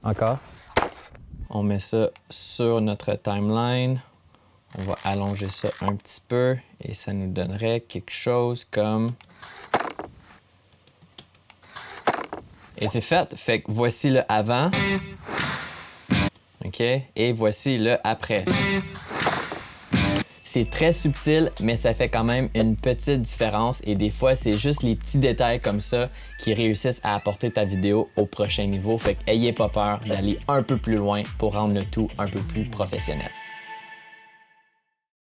Encore. On met ça sur notre timeline. On va allonger ça un petit peu et ça nous donnerait quelque chose comme... Et c'est fait. Fait que voici le avant. OK? Et voici le après. C'est très subtil, mais ça fait quand même une petite différence et des fois, c'est juste les petits détails comme ça qui réussissent à apporter ta vidéo au prochain niveau. Fait que ayez pas peur d'aller un peu plus loin pour rendre le tout un peu plus professionnel.